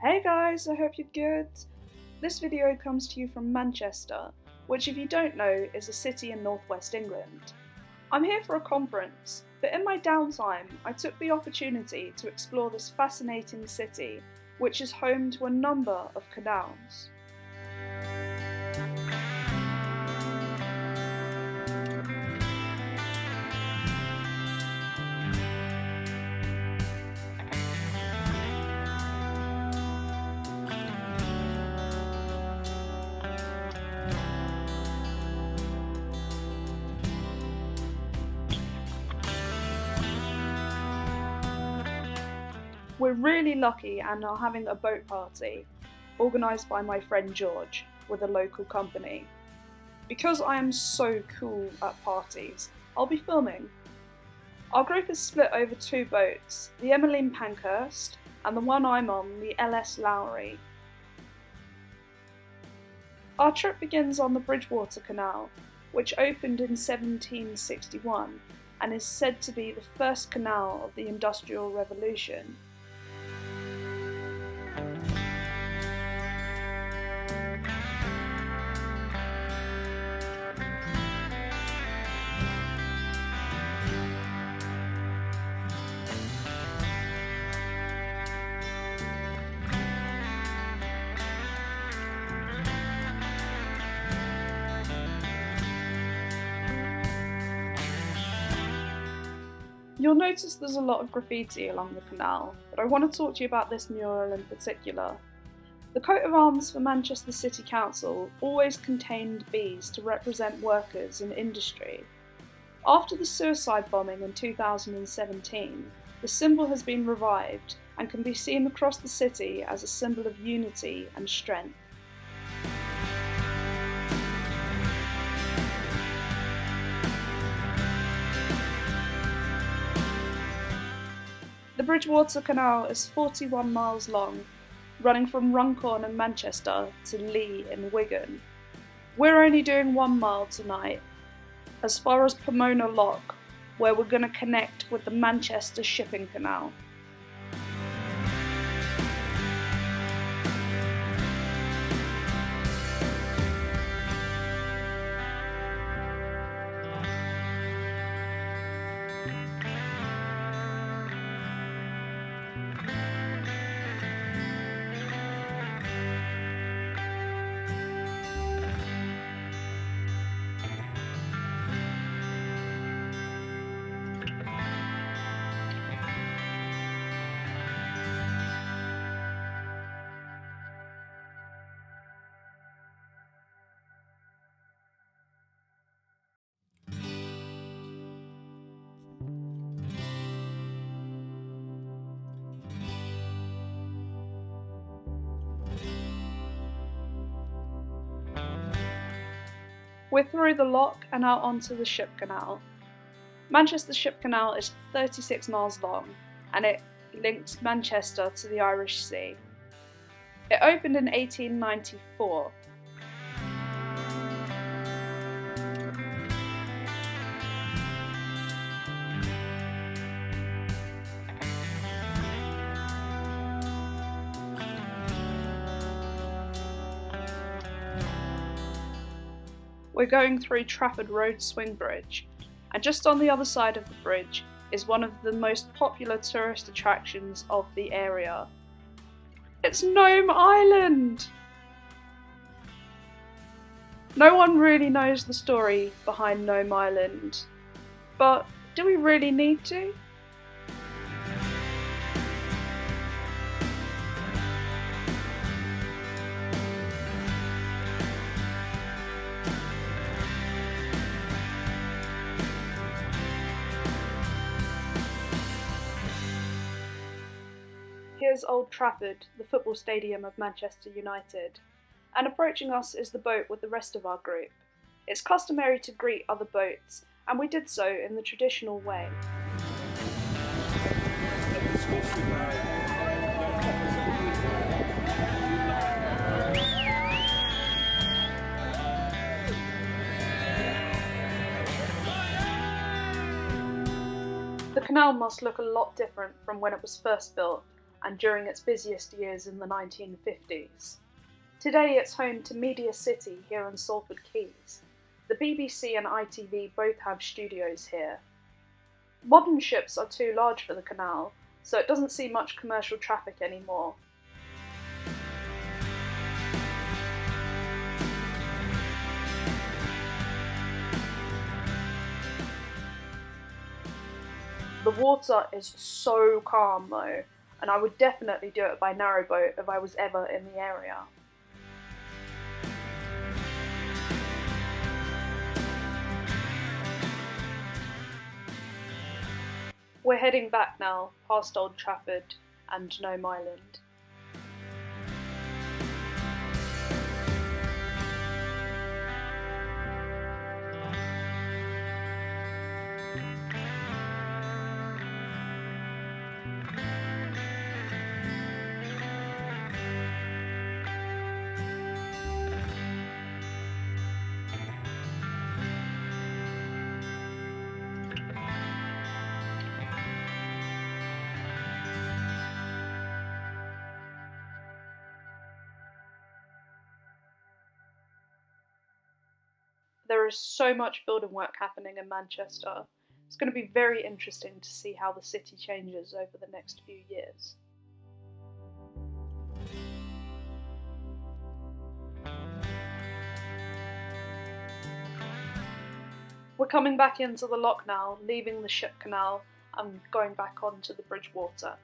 Hey guys, I hope you're good. This video comes to you from Manchester, which if you don't know is a city in northwest England. I'm here for a conference, but in my downtime I took the opportunity to explore this fascinating city, which is home to a number of canals. We're really lucky and are having a boat party, organised by my friend George, with a local company. Because I am so cool at parties, I'll be filming. Our group is split over two boats, the Emmeline Pankhurst and the one I'm on, the LS Lowry. Our trip begins on the Bridgewater Canal, which opened in 1761 and is said to be the first canal of the Industrial Revolution. You'll notice there's a lot of graffiti along the canal, but I want to talk to you about this mural in particular. The coat of arms for Manchester City Council always contained bees to represent workers in industry. After the suicide bombing in 2017, the symbol has been revived and can be seen across the city as a symbol of unity and strength. The Bridgewater Canal is 41 miles long, running from Runcorn in Manchester to Lee in Wigan. We're only doing 1 mile tonight, as far as Pomona Lock, where we're going to connect with the Manchester Shipping Canal. We're through the lock and out onto the Ship Canal. Manchester Ship Canal is 36 miles long and it links Manchester to the Irish Sea. It opened in 1894. We're going through Trafford Road Swing Bridge, and just on the other side of the bridge is one of the most popular tourist attractions of the area. It's Gnome Island! No one really knows the story behind Gnome Island, but do we really need to? Here's Old Trafford, the football stadium of Manchester United, and approaching us is the boat with the rest of our group. It's customary to greet other boats, and we did so in the traditional way. The canal must look a lot different from when it was first built, and during its busiest years in the 1950s. Today it's home to Media City here in Salford Quays. The BBC and ITV both have studios here. Modern ships are too large for the canal, so it doesn't see much commercial traffic anymore. The water is so calm though, and I would definitely do it by narrowboat if I was ever in the area. We're heading back now, past Old Trafford and Nome Island. There is so much building work happening in Manchester. It's going to be very interesting to see how the city changes over the next few years. We're coming back into the lock now, leaving the ship canal and going back onto the Bridgewater.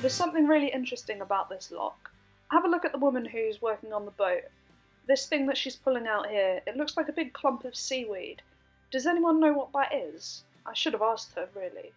There's something really interesting about this lock. Have a look at the woman who's working on the boat. This thing that she's pulling out here, it looks like a big clump of seaweed. Does anyone know what that is? I should have asked her, really.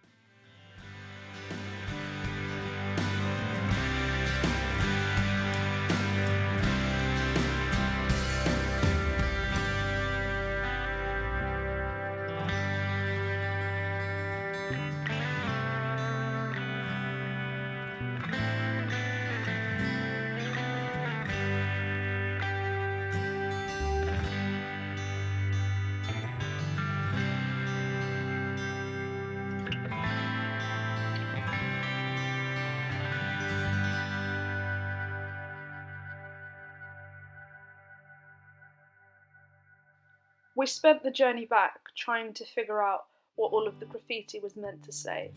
We spent the journey back trying to figure out what all of the graffiti was meant to say.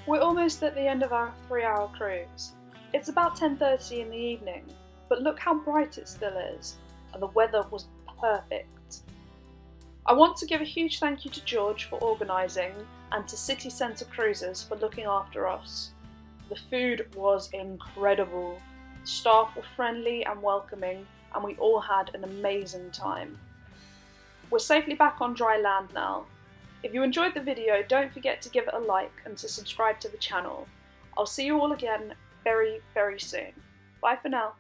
We're almost at the end of our 3-hour cruise. It's about 10:30 in the evening, but look how bright it still is, and the weather was perfect. I want to give a huge thank you to George for organising and to City Centre Cruises for looking after us. The food was incredible, staff were friendly and welcoming, and we all had an amazing time. We're safely back on dry land now. If you enjoyed the video, don't forget to give it a like and to subscribe to the channel. I'll see you all again very, very soon. Bye for now.